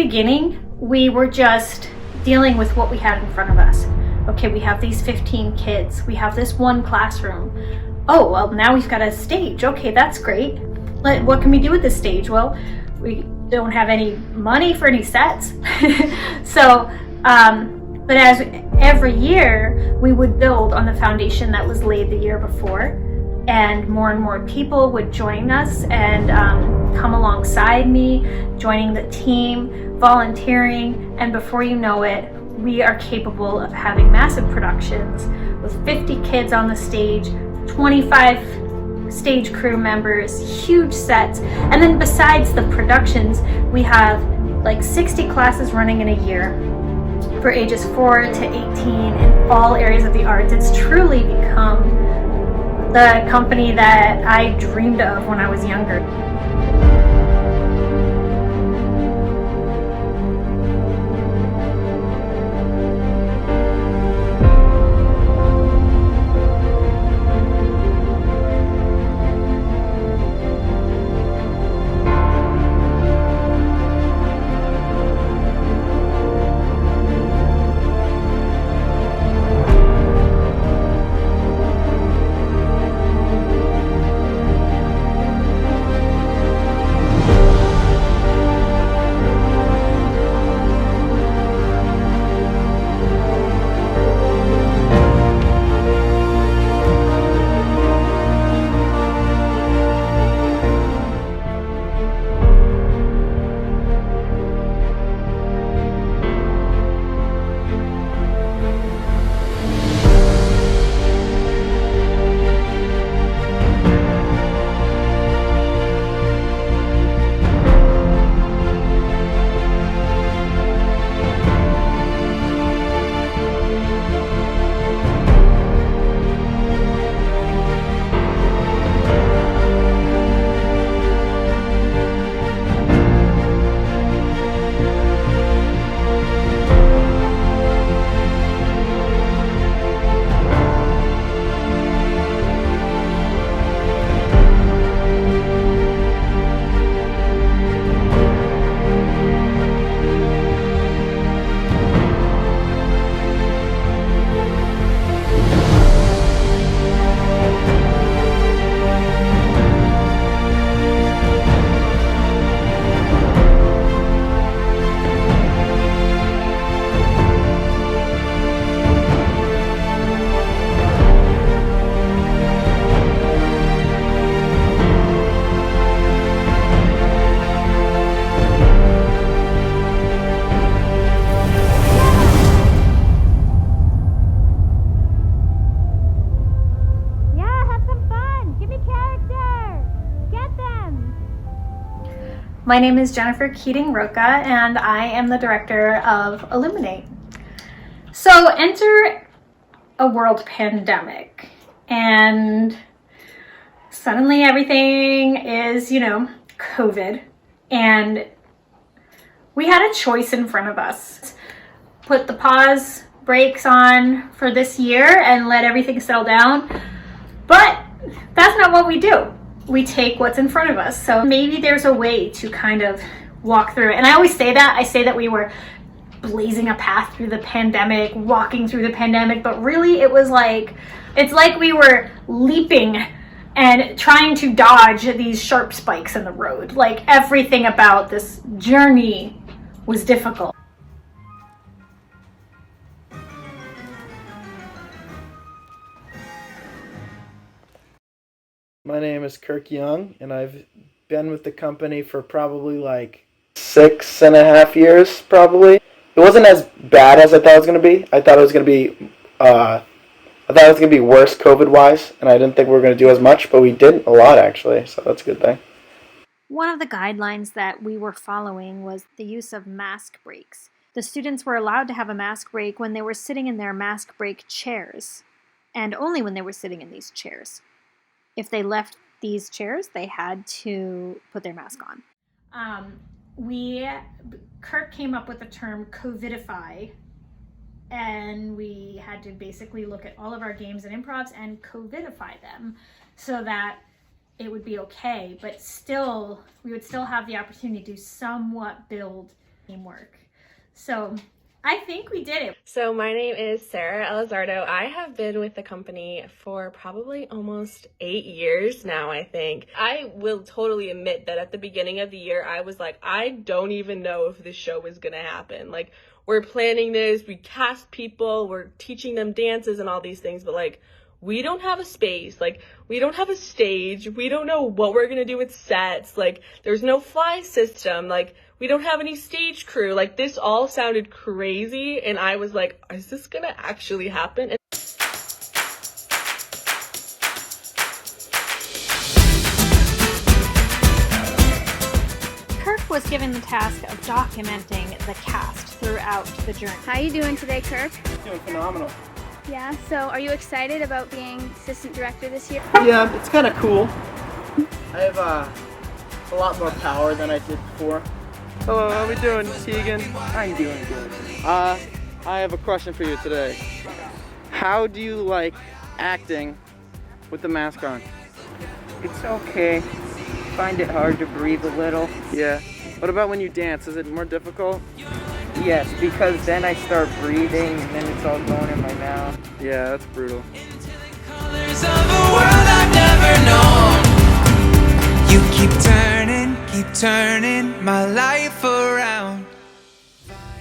beginning, we were just dealing with what we had in front of us. Okay, we have these 15 kids. We have this one classroom. Oh, well, now we've got a stage. Okay, that's great. What can we do with this stage? Well, we don't have any money for any sets. So, but as every year, we would build on the foundation that was laid the year before, and more people would join us and come alongside me, joining the team, volunteering, and before you know it, we are capable of having massive productions with 50 kids on the stage, 25 stage crew members, huge sets, and then besides the productions, we have like 60 classes running in a year for ages 4 to 18 in all areas of the arts. It's truly become the company that I dreamed of when I was younger. My name is Jennifer Keating-Roca, and I am the director of Illuminate. So enter a world pandemic, and suddenly everything is, COVID, and we had a choice in front of us. Put the pause brakes on for this year and let everything settle down, but that's not what we do. We take what's in front of us. So maybe there's a way to kind of walk through it. And I always say that. I say that we were blazing a path through the pandemic, walking through the pandemic, but really it's like we were leaping and trying to dodge these sharp spikes in the road. Like everything about this journey was difficult. My name is Kirk Young, and I've been with the company for probably like 6.5 years, probably. It wasn't as bad as I thought it was going to be. I thought it was going to be worse COVID-wise, and I didn't think we were going to do as much, but we did a lot, actually, so that's a good thing. One of the guidelines that we were following was the use of mask breaks. The students were allowed to have a mask break when they were sitting in their mask break chairs, and only when they were sitting in these chairs. If they left these chairs, they had to put their mask on. Kirk came up with the term COVIDify, and we had to basically look at all of our games and improvs and COVIDify them so that it would be okay, but still, we would still have the opportunity to somewhat build teamwork. So I think we did it. So my name is Sarah Elizardo. I have been with the company for probably almost 8 years now, I think. I will totally admit that at the beginning of the year, I was like, I don't even know if this show is gonna happen. Like, we're planning this, we cast people, we're teaching them dances and all these things, but like, we don't have a space, like, we don't have a stage, we don't know what we're gonna do with sets, like, there's no fly system, like, we don't have any stage crew. Like, this all sounded crazy, and I was like, is this gonna actually happen? Kirk was given the task of documenting the cast throughout the journey. How you doing today, Kirk? Doing phenomenal. Yeah, so are you excited about being assistant director this year? Yeah, it's kind of cool. I have a lot more power than I did before. Hello, how we doing, Tegan? I'm doing good. I have a question for you today. How do you like acting with the mask on? It's okay. Find it hard to breathe a little. Yeah. What about when you dance? Is it more difficult? Yes, because then I start breathing and then it's all going in my mouth. Yeah, that's brutal. You keep turning my life around.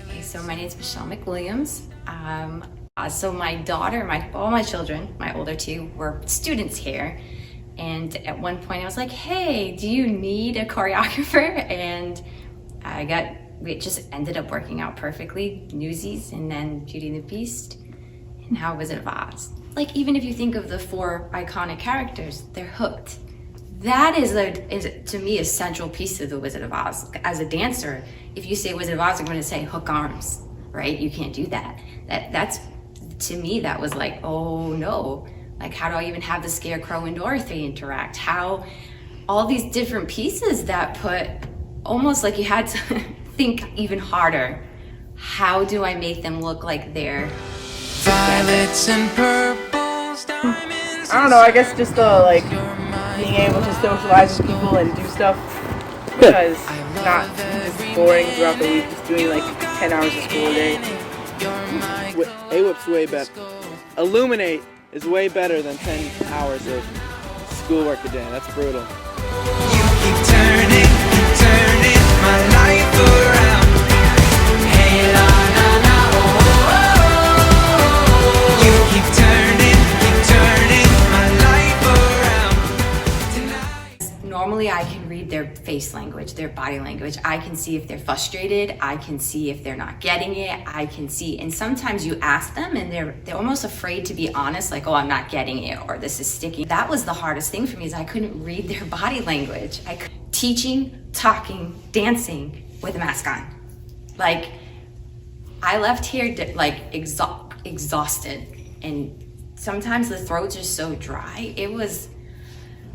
Okay, so my name is Michelle McWilliams. So my daughter, all my children, my older two, were students here. And at one point I was like, hey, do you need a choreographer? And it just ended up working out perfectly. Newsies, and then Beauty and the Beast, and now Wizard of Oz. Like, even if you think of the 4 iconic characters, they're hooked. That is to me, a central piece of the Wizard of Oz. As a dancer, if you say Wizard of Oz, I'm going to say hook arms, right? You can't do that. That's, to me, that was like, oh no. Like, how do I even have the Scarecrow and Dorothy interact? How, all these different pieces that put, almost like you had to think even harder. How do I make them look like they're Violets and purples, diamonds. I don't know, I guess just like being able to socialize with people and do stuff, because not just boring throughout the week, just doing like 10 hours of school a day. AWIP's way better. Illuminate is way better than 10 hours of schoolwork a day. That's brutal. You keep turning my life around. Hey la la la, oh. You keep turning my life around. Tonight. Normally I can read their face language, their body language. I can see if they're frustrated. I can see if they're not getting it. I can see, and sometimes you ask them and they're almost afraid to be honest, like, oh, I'm not getting it, or this is sticking. That was the hardest thing for me, is I couldn't read their body language. Teaching, talking, dancing with a mask on. Like, I left here like exhausted, and sometimes the throat's just so dry.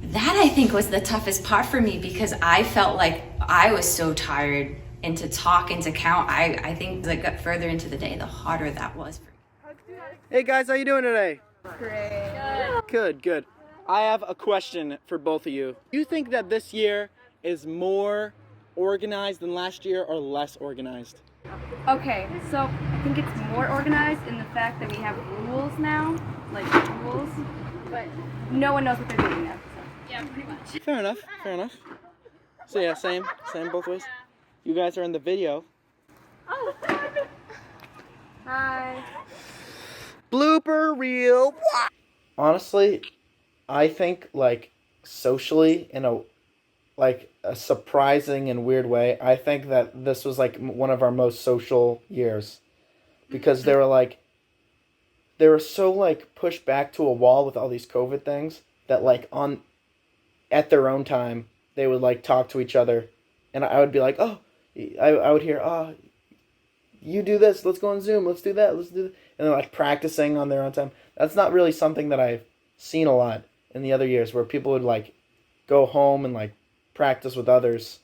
That I think was the toughest part for me, because I felt like I was so tired, and to talk and to count, I think as I got further into the day, the harder that was for me. Hey guys, how you doing today? Great. Good. I have a question for both of you. Do you think that this year is more organized than last year, or less organized? Okay, so I think it's more organized in the fact that we have rules now, like rules, but no one knows what they're doing now. So. Yeah, pretty much. Fair enough. So yeah, same both ways. You guys are in the video. Oh, hi. Blooper reel. Honestly, I think, like, socially, in a surprising and weird way, I think that this was like one of our most social years, because they were so like pushed back to a wall with all these COVID things, that like at their own time they would like talk to each other, and I would be like, oh, I would hear, oh, you do this, let's go on Zoom, let's do that, and they're like practicing on their own time. That's not really something that I've seen a lot in the other years, where people would like go home and like practice with others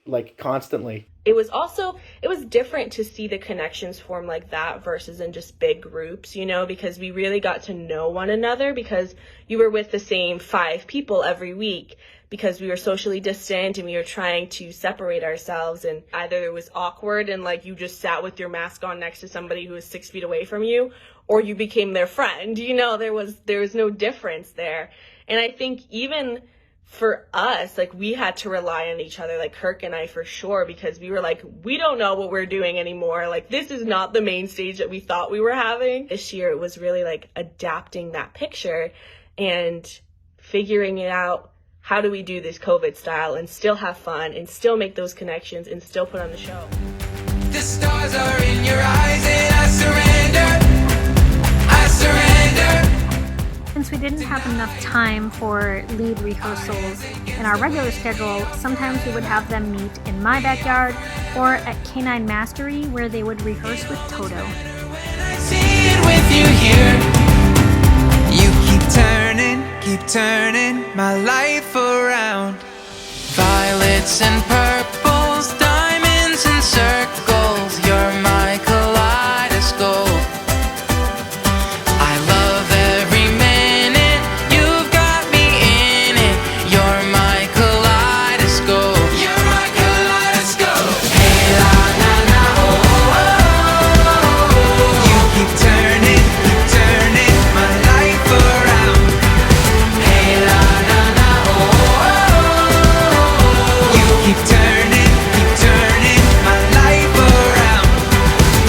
like constantly. it was different to see the connections form like that versus in just big groups, you know, because we really got to know one another because you were with the same 5 people every week because we were socially distant and we were trying to separate ourselves, and either it was awkward and like you just sat with your mask on next to somebody who was 6 feet away from you, or you became their friend, you know, there was no difference there. And I think even for us, like, we had to rely on each other, like Kirk and I for sure, because we were like, we don't know what we're doing anymore. Like, this is not the main stage that we thought we were having. This year, it was really like adapting that picture and figuring it out. How do we do this COVID style and still have fun and still make those connections and still put on the show? The stars are in your eyes and I surrender. I surrender. Since we didn't have enough time for lead rehearsals in our regular schedule, sometimes we would have them meet in my backyard or at Canine Mastery, where they would rehearse with Toto. When I see it with you here, you keep turning my life around. Violets and purples, diamonds and circles, you're my kaleidoscope. I love every minute, you've got me in it. You're my kaleidoscope. You're my kaleidoscope. Hey la la la oh, oh, oh. You keep turning my life around. Hey la la la oh, oh. You keep turning my life around.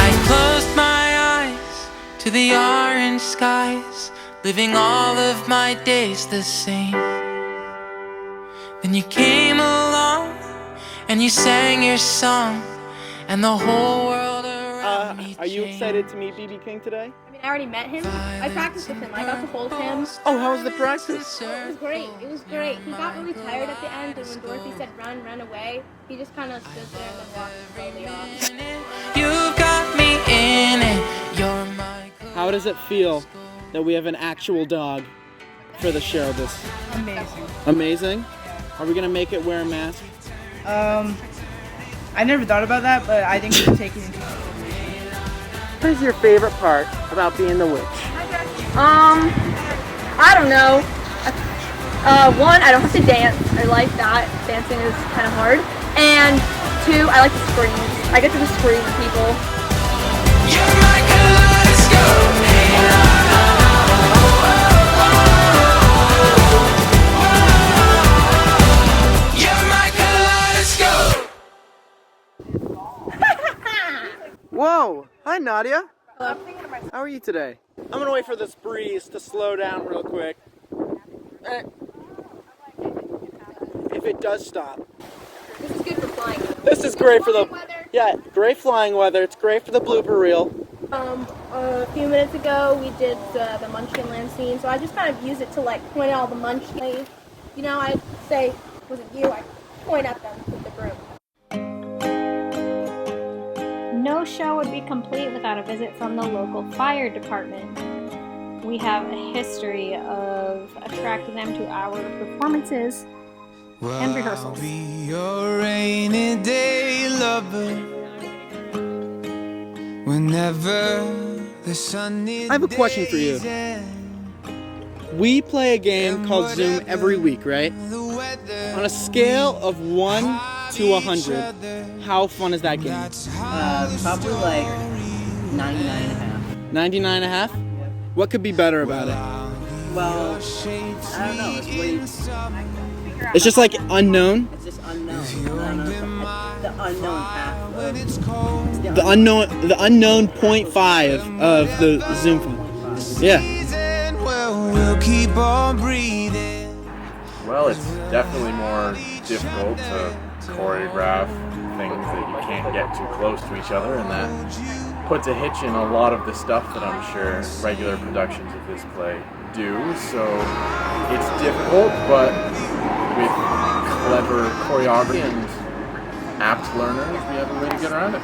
I closed my eyes to the orange skies, living all of my days the same. Then you came along and you sang your song, and the whole world around me Are you changed. excited to meet BB King today? I mean, I already met him. I practiced with him. I got to hold him. Oh, how was the practice? It was great. It was great. He got really tired at the end, and when Dorothy said run away, he just kind of stood there and then walked slowly off. You've got me in it. You're my How does it feel that we have an actual dog for the show? This Amazing. amazing. Are we gonna make it wear a mask? I never thought about that, but I think we should take it into What is your favorite part about being the witch? I don't know. One, I don't have to dance. I like that. Dancing is kind of hard. And 2, I like to scream. I get to just scream at people. You're my kaleidoscope. Hey, la, la, la, oh, oh, oh, oh. You're my kaleidoscope. Whoa! Hi, Nadia. Hello. How are you today? I'm gonna wait for this breeze to slow down real quick. If it does stop. This is good for flying. This is great for the weather. Yeah, great flying weather. It's great for the blooper reel. A few minutes ago, we did the Munchkinland scene, so I just kind of use it to like point out all the Munchkins. You know, I'd say, was it you? I point at them with the broom. No show would be complete without a visit from the local fire department. We have a history of attracting them to our performances and rehearsals. I'll be your rainy day lover whenever the sunny I have a question for you. days end. We play a game called Zoom every week, right? The weather On a scale of 1 to 100, how fun is that game? Probably like 99.5. 99.5? What could be better about it? Well, I don't know. It's really, It's just like unknown. it's just unknown. I don't know. It's the unknown path. The unknown 0.5 of the Zoom fun. Yeah. Well, we'll keep on breathing. Well, it's definitely more difficult to choreograph things that you can't get too close to each other, and that puts a hitch in a lot of the stuff that I'm sure regular productions of this play do. So it's difficult, but with clever choreography and apt learners, we have a way to get around it.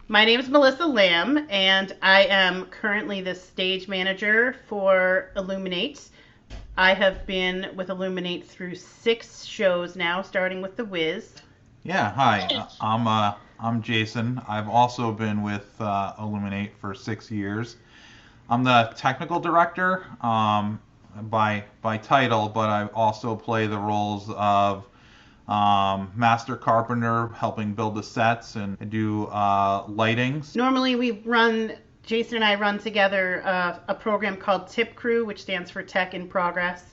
My name is Melissa Lamb, and I am currently the stage manager for Illuminate. I have been with Illuminate through 6 shows now, starting with The Wiz. Yeah, hi. I'm Jason. I've also been with Illuminate for 6 years. I'm the technical director by title, but I also play the roles of master carpenter, helping build the sets, and do lightings. Normally Jason and I run together a program called Tip Crew, which stands for Tech in Progress.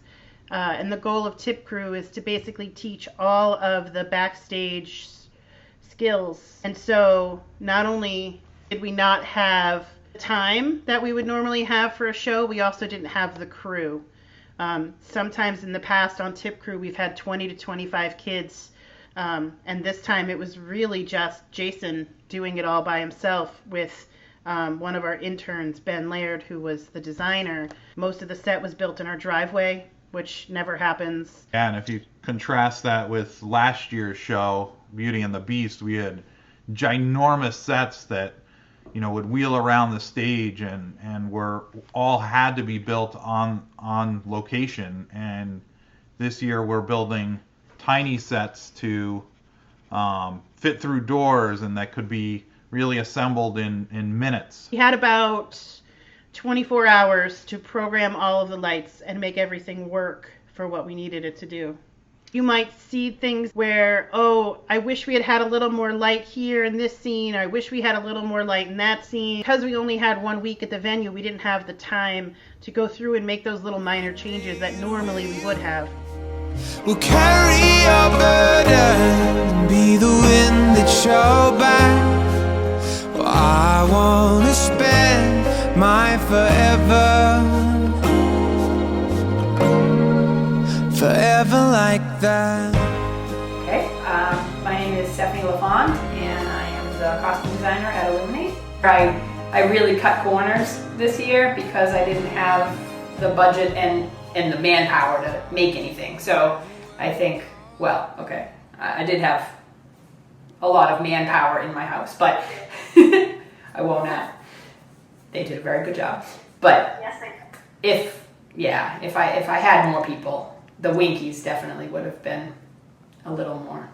And the goal of Tip Crew is to basically teach all of the backstage skills. And so not only did we not have the time that we would normally have for a show, we also didn't have the crew. Sometimes in the past on Tip Crew, we've had 20 to 25 kids. And this time it was really just Jason doing it all by himself with one of our interns, Ben Laird, who was the designer. Most of the set was built in our driveway, which never happens. Yeah, and if you contrast that with last year's show, Beauty and the Beast, we had ginormous sets that, you know, would wheel around the stage and were all had to be built on location. And this year we're building tiny sets to fit through doors and that could be really assembled in minutes. We had about 24 hours to program all of the lights and make everything work for what we needed it to do. You might see things where, oh, I wish we had had a little more light here in this scene. I wish we had a little more light in that scene. Because we only had 1 week at the venue, we didn't have the time to go through and make those little minor changes that normally we would have. We'll carry your burden, be the wind that your back. Well, I wanna spend my forever like that. Okay, my name is Stephanie LaFond, and I am the costume designer at Illuminate. I really cut corners this year because I didn't have the budget and the manpower to make anything. So I think, well, okay, I did have a lot of manpower in my house, but I won't have. They did a very good job. But if I had more people, the Winkies definitely would have been a little more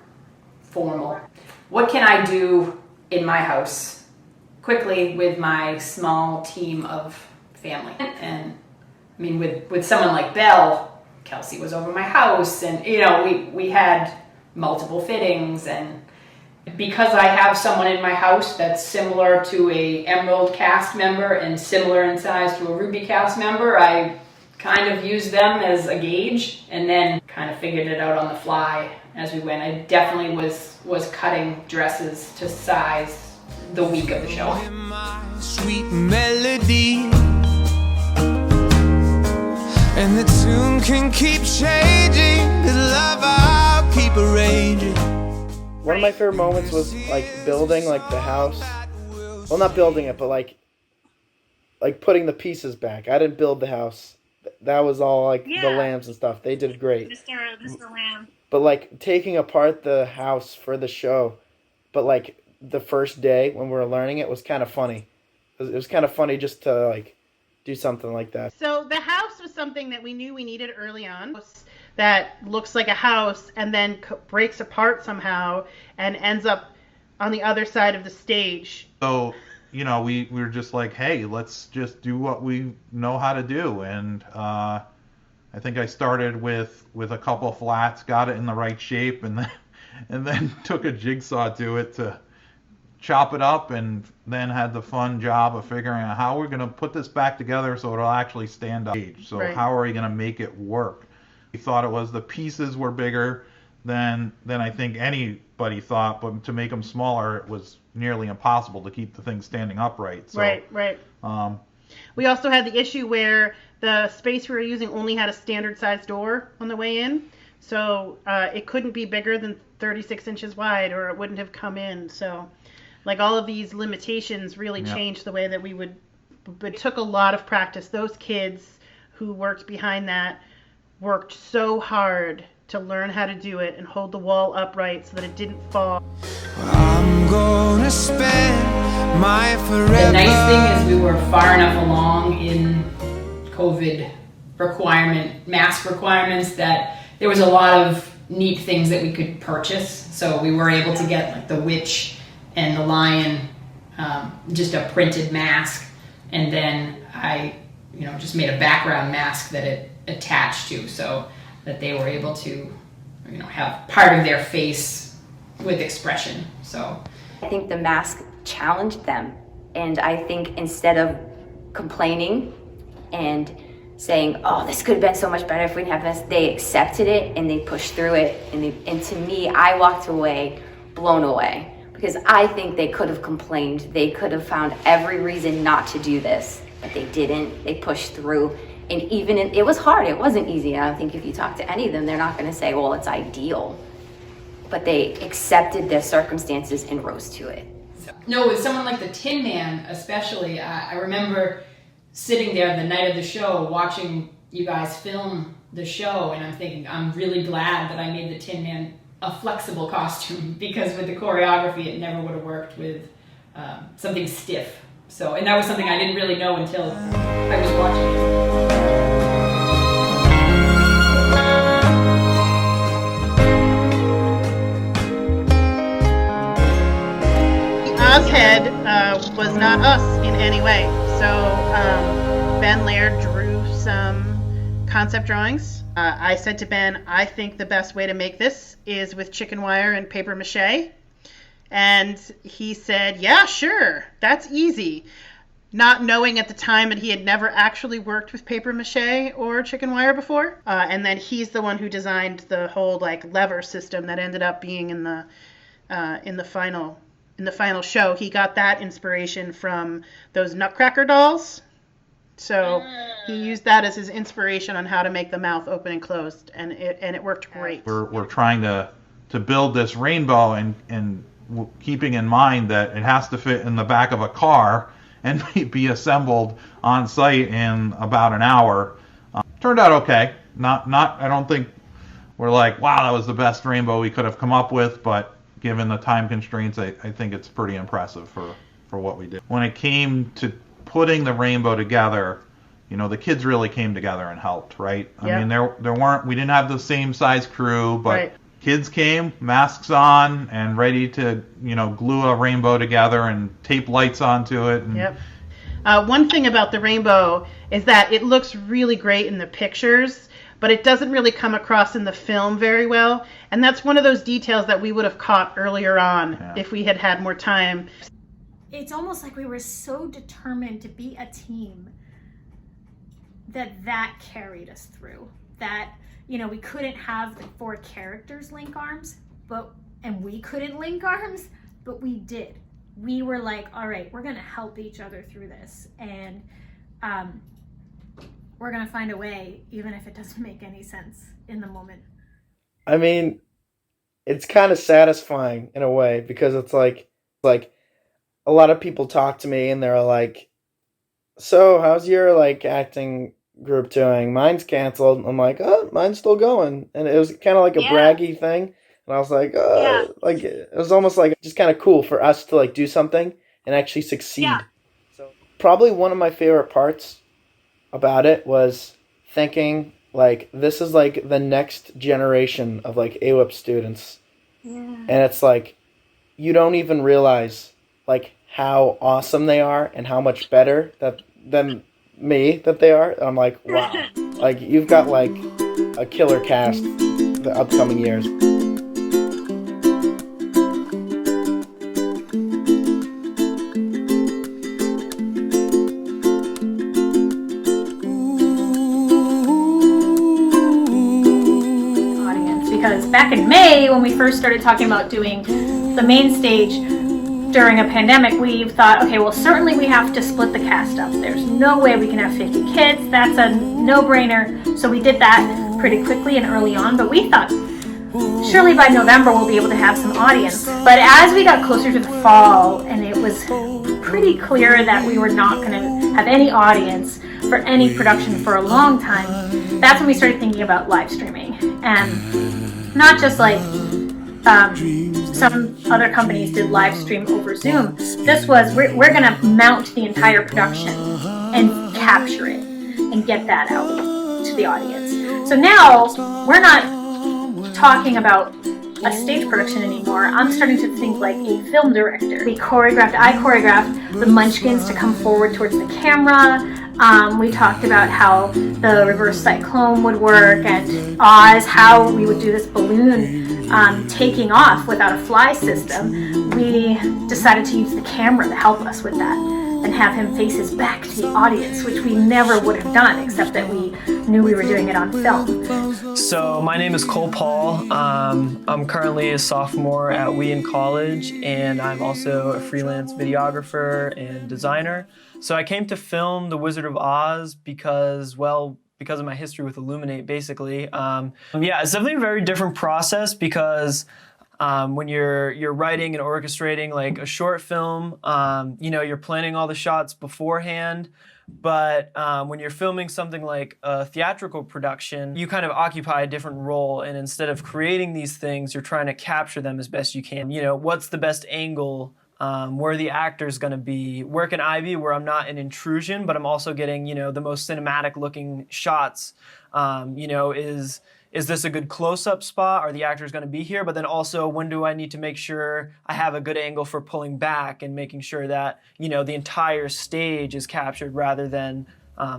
formal. What can I do in my house quickly with my small team of family? And I mean, with someone like Belle, Kelsey was over my house, and you know, we had multiple fittings, and because I have someone in my house that's similar to a Emerald cast member and similar in size to a Ruby cast member, I kind of used them as a gauge and then kind of figured it out on the fly as we went. I definitely was cutting dresses to size the week of the show. Sweet melody, and the tune can keep changing, the love I'll keep arranging. One of my favorite moments was like building like the house. Well, not building it, but like putting the pieces back. I didn't build the house. That was all like the lambs and stuff. They did great. Mr. Lamb. But like taking apart the house for the show, but like the first day when we were learning it was kind of funny. It was kind of funny just to like do something like that. So the house was something that we knew we needed early on. That looks like a house and then breaks apart somehow and ends up on the other side of the stage. So, you know, we were just like, hey, let's just do what we know how to do. And I think I started with a couple of flats, got it in the right shape, and then took a jigsaw to it to chop it up, and then had the fun job of figuring out how we're going to put this back together so it'll actually stand up. So how are we going to make it work? We thought it was the pieces were bigger than I think anybody thought, but to make them smaller, it was nearly impossible to keep the thing standing upright. So, Right. We also had the issue where the space we were using only had a standard size door on the way in, so it couldn't be bigger than 36 inches wide or it wouldn't have come in. So like all of these limitations really changed the way that we would, but it took a lot of practice. Those kids who worked behind that worked so hard to learn how to do it and hold the wall upright so that it didn't fall. I'm gonna spend my forever. The nice thing is we were far enough along in COVID mask requirements that there was a lot of neat things that we could purchase. So we were able to get like the witch and the lion, just a printed mask, and then I, just made a background mask that it attached to, so that they were able to, have part of their face with expression. So I think the mask challenged them, and I think instead of complaining and saying, oh, this could have been so much better if we didn't have this, they accepted it and they pushed through it. And to me, I walked away blown away, because I think they could have complained. They could have found every reason not to do this, but they didn't. They pushed through. And it was hard. It wasn't easy. I think if you talk to any of them, they're not going to say, well, it's ideal. But they accepted their circumstances and rose to it. No, with someone like the Tin Man, especially, I remember sitting there the night of the show watching you guys film the show, and I'm thinking, I'm really glad that I made the Tin Man a flexible costume, because with the choreography it never would have worked with something stiff. So, and that was something I didn't really know until I was watching it. Ozhead was not us in any way. So Ben Laird drew some concept drawings. I said to Ben, I think the best way to make this is with chicken wire and paper mache. And he said, yeah, sure, that's easy. Not knowing at the time that he had never actually worked with paper mache or chicken wire before. And then he's the one who designed the whole lever system that ended up being in the final show. He got that inspiration from those Nutcracker dolls. So he used that as his inspiration on how to make the mouth open and closed, and it worked great. We're trying to build this rainbow and keeping in mind that it has to fit in the back of a car and be assembled on site in about an hour. Turned out okay. Not I don't think we're like, wow, that was the best rainbow we could have come up with, but given the time constraints, I think it's pretty impressive for what we did. When it came to putting the rainbow together, the kids really came together and helped, right? Yeah. I mean, we didn't have the same size crew, but Right. Kids came, masks on, and ready to, glue a rainbow together and tape lights onto it. And Yep. One thing about the rainbow is that it looks really great in the pictures, but it doesn't really come across in the film very well. And that's one of those details that we would have caught earlier on if we had had more time. It's almost like we were so determined to be a team that carried us through. That, we couldn't have the 4 characters link arms, and we couldn't link arms, but we did. We were like, all right, we're gonna help each other through this, and we're gonna find a way, even if it doesn't make any sense in the moment. I mean, it's kind of satisfying in a way, because it's like a lot of people talk to me and they're like, so how's your acting group doing? Mine's canceled. I'm like, oh, mine's still going. And it was kind of like a braggy thing. And I was like, it was almost like just kind of cool for us to do something and actually succeed. Yeah. So probably one of my favorite parts about it was thinking this is the next generation of AWIP students. Yeah. And it's you don't even realize how awesome they are and how much better than me that they are. And I'm like, wow. You've got a killer cast the upcoming years. Audience, because back in May when we first started talking about doing the Mainstage during a pandemic, we thought, okay, well, certainly we have to split the cast up. There's no way we can have 50 kids. That's a no-brainer. So we did that pretty quickly and early on, but we thought surely by November we'll be able to have some audience. But as we got closer to the fall and it was pretty clear that we were not going to have any audience for any production for a long time, that's when we started thinking about live streaming. And not just some other companies did live stream over Zoom. This was, we're going to mount the entire production and capture it and get that out to the audience. So now we're not talking about a stage production anymore. I'm starting to think like a film director. I choreographed the Munchkins to come forward towards the camera. We talked about how the reverse cyclone would work, and Oz, how we would do this balloon taking off without a fly system. We decided to use the camera to help us with that and have him face his back to the audience, which we never would have done except that we knew we were doing it on film. So my name is Cole Paul. I'm currently a sophomore at Wheaton College, and I'm also a freelance videographer and designer. So I came to film The Wizard of Oz because of my history with Illuminate, basically. Yeah, it's definitely a very different process because when you're writing and orchestrating like a short film, you're planning all the shots beforehand. But when you're filming something like a theatrical production, you kind of occupy a different role, and instead of creating these things, you're trying to capture them as best you can. What's the best angle? Where the actor's going to be? Where can I be where I'm not an intrusion, but I'm also getting, the most cinematic looking shots? Is this a good close-up spot? Are the actors going to be here? But then also, when do I need to make sure I have a good angle for pulling back and making sure that, the entire stage is captured rather than,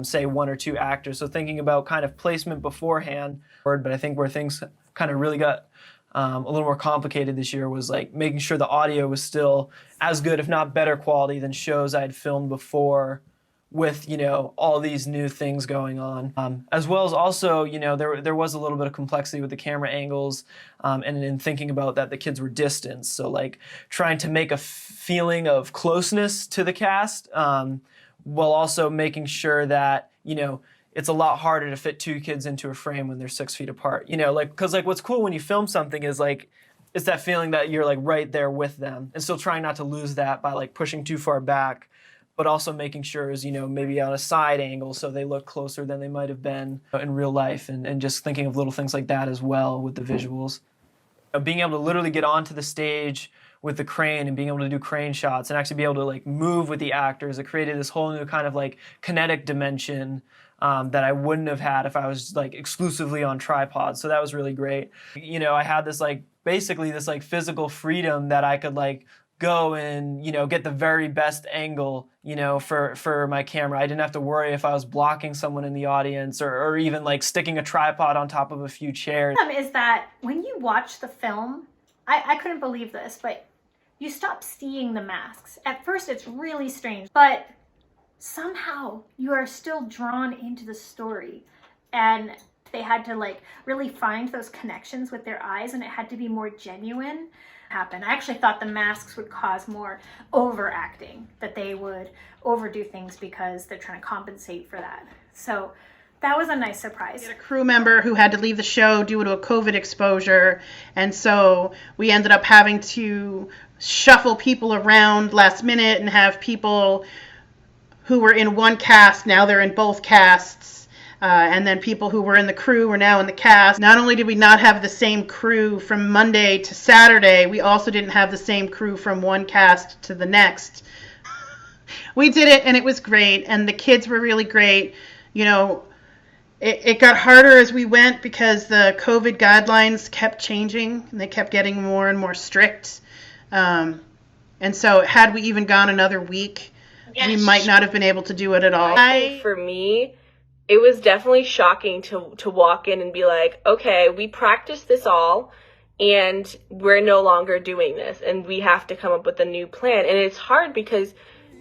say, one or two actors. So thinking about kind of placement beforehand. But I think where things kind of really got a little more complicated this year was like making sure the audio was still as good, if not better quality than shows I had filmed before, with all these new things going on, as well as also there was a little bit of complexity with the camera angles, and in thinking about that the kids were distanced, so like trying to make a feeling of closeness to the cast, while also making sure that it's a lot harder to fit two kids into a frame when they're 6 feet apart. Because what's cool when you film something is like it's that feeling that you're like right there with them, and still trying not to lose that by like pushing too far back, but also making sure is, maybe on a side angle so they look closer than they might have been in real life, and just thinking of little things like that as well with the visuals. Being able to literally get onto the stage with the crane and being able to do crane shots and actually be able to like move with the actors, it created this whole new kind of like kinetic dimension that I wouldn't have had if I was like exclusively on tripods. So that was really great. I had this like basically this like physical freedom that I could like go and get the very best angle for my camera. I didn't have to worry if I was blocking someone in the audience or even like sticking a tripod on top of a few chairs. Is that when you watch the film, I couldn't believe this, but you stop seeing the masks. At first it's really strange, but somehow you are still drawn into the story, and they had to like really find those connections with their eyes, and it had to be more genuine. Happen. I actually thought the masks would cause more overacting, that they would overdo things because they're trying to compensate for that. So that was a nice surprise. We had a crew member who had to leave the show due to a COVID exposure, and so we ended up having to shuffle people around last minute and have people who were in one cast, now they're in both casts. And then people who were in the crew were now in the cast. Not only did we not have the same crew from Monday to Saturday, we also didn't have the same crew from one cast to the next. We did it, and it was great, and the kids were really great. It got harder as we went because the COVID guidelines kept changing, and they kept getting more and more strict. And so had we even gone another week, we might not have been able to do it at all. I think for me, it was definitely shocking to walk in and be like, okay, we practiced this all and we're no longer doing this and we have to come up with a new plan. And it's hard because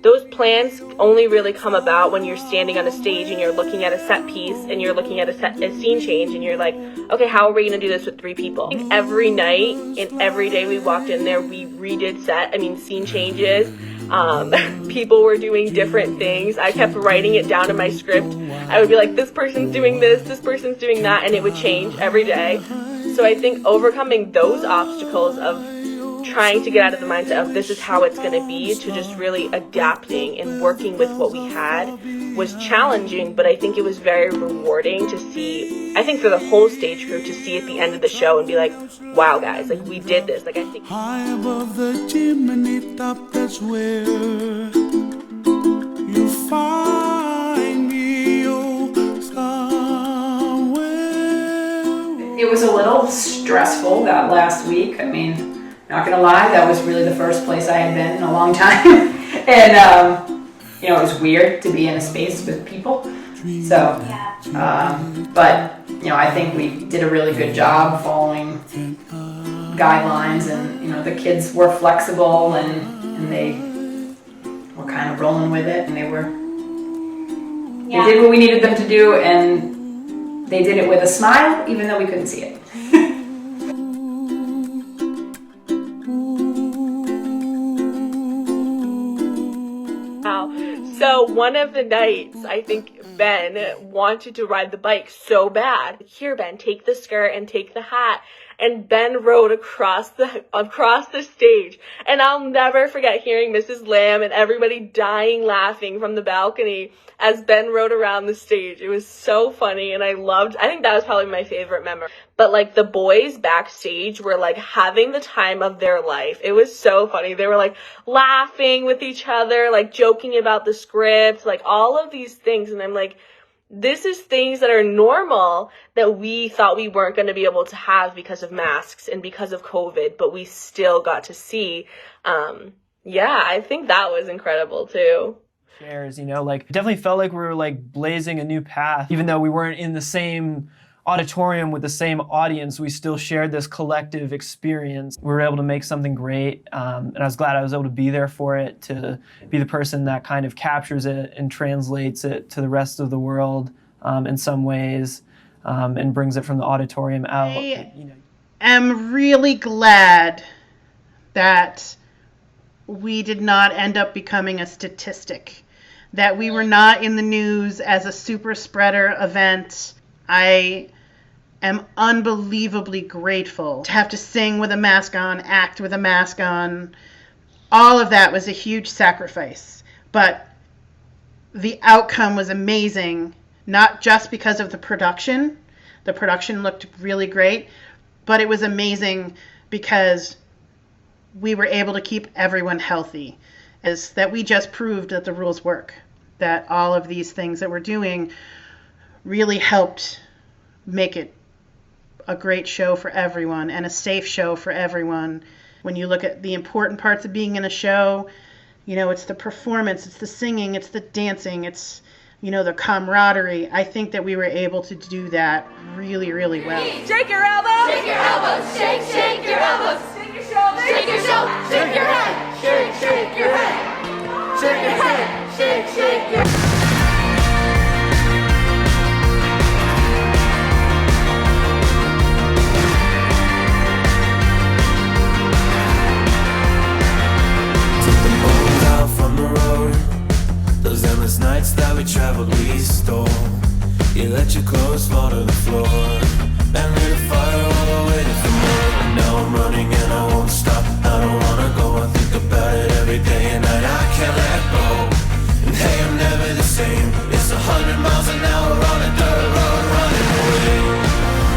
those plans only really come about when you're standing on a stage and you're looking at a set piece and you're looking at a scene change and you're like, okay, how are we going to do this with 3 people? Every night and every day we walked in there, we redid scene changes. People were doing different things. I kept writing it down in my script. I would be like, this person's doing this person's doing that, and it would change every day. So I think overcoming those obstacles of trying to get out of the mindset of this is how it's going to be to just really adapting and working with what we had was challenging, but I think it was very rewarding to see, I think for the whole stage crew to see at the end of the show and be like, wow guys, like we did this. Like I think high above the chimney top, that's where you find me, oh, somewhere. It was a little stressful that last week. I mean, not gonna lie, that was really the first place I had been in a long time. And, you know, it was weird to be in a space with people. So, but, you know, I think we did a really good job following guidelines, and, you know, the kids were flexible and they were kind of rolling with it, and they did what we needed them to do, and they did it with a smile, even though we couldn't see it. So one of the nights, I think Ben wanted to ride the bike so bad. Here, Ben, take the skirt and take the hat. And Ben rode across the stage. And I'll never forget hearing Mrs. Lamb and everybody dying laughing from the balcony as Ben rode around the stage. It was so funny, and I think that was probably my favorite memory. But like the boys backstage were like having the time of their life. It was so funny. They were like laughing with each other, like joking about the script, like all of these things. And I'm like, this is things that are normal that we thought we weren't going to be able to have because of masks and because of COVID, but we still got to see. I think that was incredible too. Shares, you know, like, it definitely felt like we were like blazing a new path. Even though we weren't in the same auditorium with the same audience, we still shared this collective experience. We were able to make something great, and I was glad I was able to be there for it, to be the person that kind of captures it and translates it to the rest of the world in some ways, and brings it from the auditorium out. I am really glad that we did not end up becoming a statistic, that we were not in the news as a super spreader event. I am unbelievably grateful to have to sing with a mask on, act with a mask on. All of that was a huge sacrifice, but the outcome was amazing, not just because of the production. The production looked really great, but it was amazing because we were able to keep everyone healthy. Is that we just proved that the rules work, that all of these things that we're doing really helped make it a great show for everyone and a safe show for everyone. When you look at the important parts of being in a show, you know, it's the performance, it's the singing, it's the dancing, it's, you know, the camaraderie. I think that we were able to do that really, really well. Shake your elbows! Shake your elbows! Shake your elbows! Shake your shoulders! Shake your shoulders! Shake your head! Shake your head! Shake your head! Shake your head! Those endless nights that we traveled, we stole. You let your clothes fall to the floor and lit a fire all the way to the moon. And now I'm running and I won't stop. I don't wanna go, I think about it every day and night. I can't let go. And hey, I'm never the same. It's 100 miles an hour on a dirt road running away.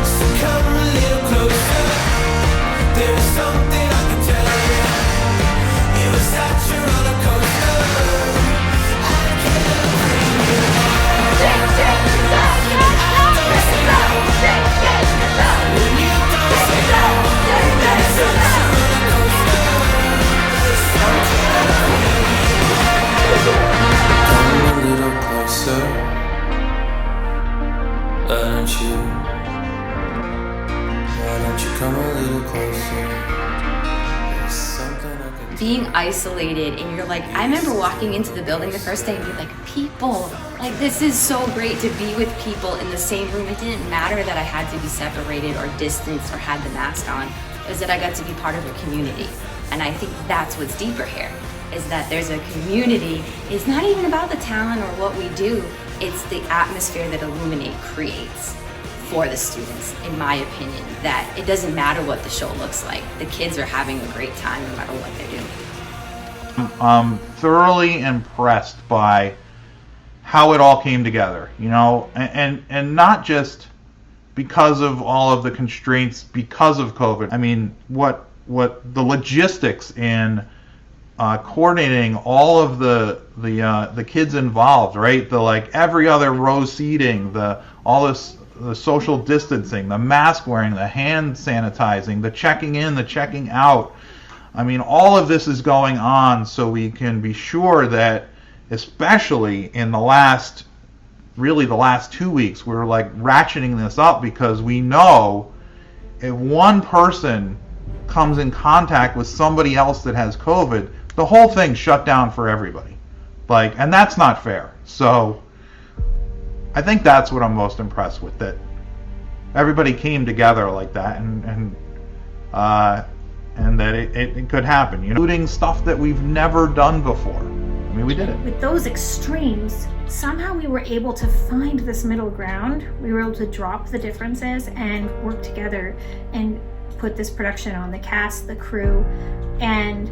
So come a little closer. There's something I can tell you. It was such a roller coaster. Being isolated, and you're like, I remember walking into the building the first day and be like, people, like, this is so great to be with people in the same room. It didn't matter that I had to be separated or distanced or had the mask on. It was that I got to be part of a community. And I think that's what's deeper here, is that there's a community. It's not even about the talent or what we do. It's the atmosphere that Illuminate creates for the students, in my opinion, that it doesn't matter what the show looks like. The kids are having a great time no matter what they do. I'm thoroughly impressed by how it all came together, you know, and not just because of all of the constraints because of COVID. I mean, what the logistics in coordinating all of the kids involved, right? The like every other row seating, all this the social distancing, the mask wearing, the hand sanitizing, the checking in, the checking out. I mean, all of this is going on so we can be sure that, especially in the last 2 weeks, we're like ratcheting this up because we know if one person comes in contact with somebody else that has COVID, the whole thing's shut down for everybody. Like, and that's not fair. So I think that's what I'm most impressed with, that everybody came together like that, and that it could happen, you know, including stuff that we've never done before. I mean, we did it. With those extremes, somehow we were able to find this middle ground. We were able to drop the differences and work together and put this production on, the cast, the crew, and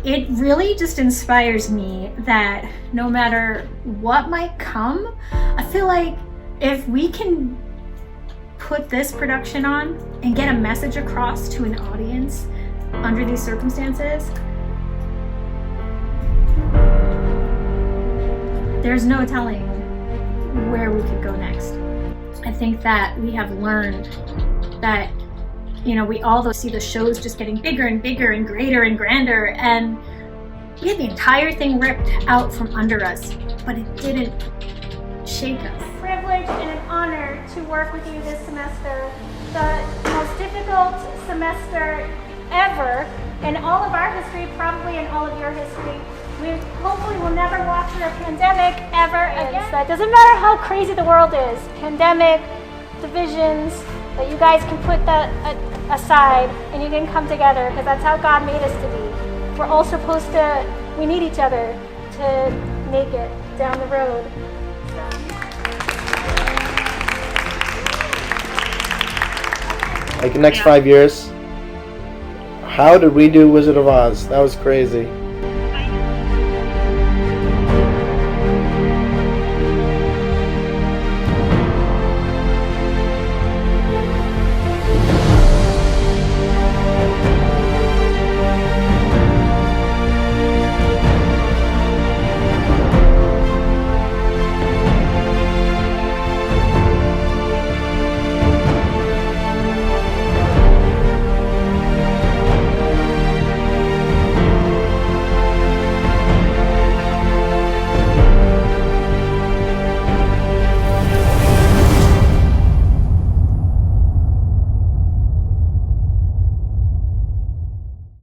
it really just inspires me that no matter what might come, I feel like if we can put this production on and get a message across to an audience under these circumstances, there's no telling where we could go next. I think that we have learned that, you know, we all see the shows just getting bigger and bigger and greater and grander, and we had the entire thing ripped out from under us, but it didn't shake us. Privilege and an honor to work with you this semester. The most difficult semester ever in all of our history, probably in all of your history. We hopefully will never walk through a pandemic ever again. That doesn't matter how crazy the world is, pandemic, divisions, that you guys can put that aside and you can come together, because that's how God made us to be. We're all supposed to, we need each other to make it down the road. Like the next 5 years, how did we do Wizard of Oz? That was crazy.